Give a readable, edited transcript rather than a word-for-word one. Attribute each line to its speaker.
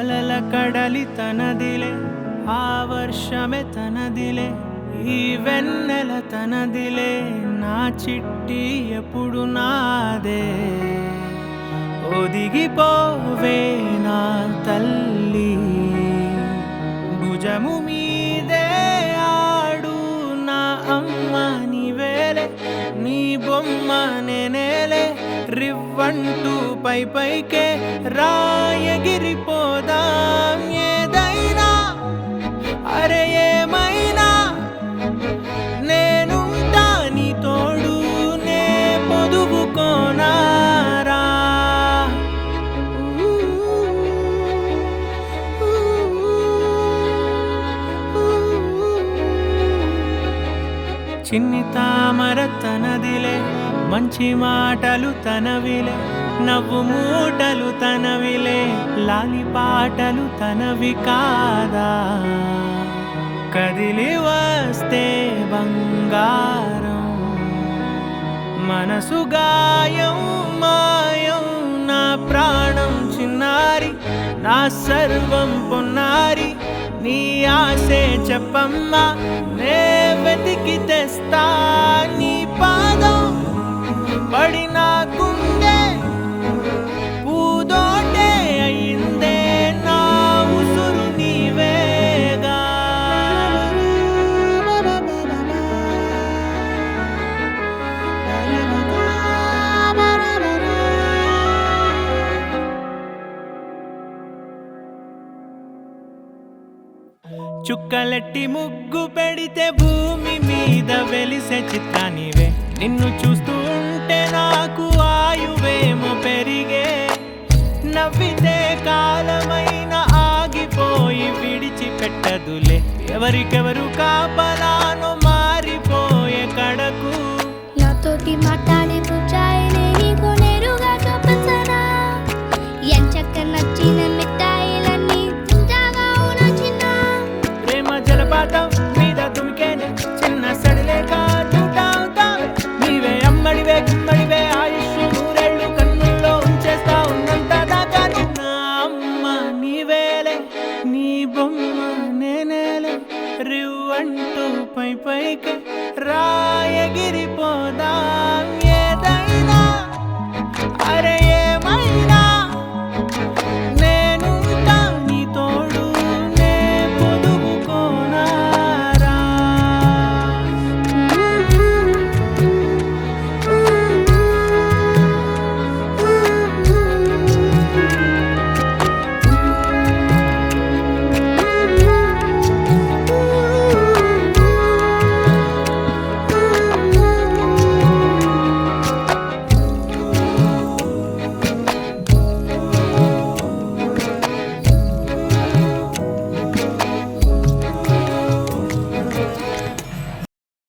Speaker 1: అలల కడలి తనదిలే ఆ వర్షమే తనదిలే ఈ వెన్నెల తనదిలే నా చిట్టి ఎప్పుడు నాదే ఒదిగిపోవే నా తల్లి భుజము మీదే ఆడు నా అమ్మ నీవేలే నీ బొమ్మ నేనేలే రివ్వంటూ పై పైకే రాయగిరిపోదాం ఏదైనా అరే ఏమైనా నేనుంటా నీ తోడు నే పొదుగుకోనారా చిన్ని తామర తనదిలే మంచి మాటలు తనవిలే నవ్వు మూటలు తనవిలే లాలి పాటలు తనవి కాదా కదిలి వస్తే బంగారం మనసు గాయం మాయం నా ప్రాణం చిన్నారి నా సర్వం పొన్నారి నీ ఆశే చెప్పమ్మా నే వెతికి తెస్తా నీ పాదం పడి నా గుండె పూదోటే అయిందే నా ఉసురు నీవేగా చుక్కలెట్టి ముగ్గు పెడితే భూమి మీద వెలిసే చిత్రానివే నిన్ను చూస్తూ ఉంటే నాకు ఆయువేమో పెరిగే నవ్వితే కాలమైన ఆగిపోయి విడిచిపెట్టదులే ఎవరికెవరు కాపలానో మారిపోయే కడకు
Speaker 2: నాతోటి మాట్లాడే ముచ్చాయినే నీకు నేరుగా చూపించనా ఎంచక్క నచ్చిన మిఠాయిలన్నీ తింటాగా ఉన్న చిన్న
Speaker 1: ప్రేమ జలపాతం మీద తుమికేనే చిన్న సడిలేక చూటావుతావే నీవే అమ్మడివే గుమ్మడివే ఆయుష్ నూరేళ్ళు కన్నుల్లో ఉంచేస్తా ఉన్నంత దాకా నా అమ్మ నీవేలే నీ బొమ్మ నేనేలే రివ్వంటూ పై పైకి రాయగిరిపోదాం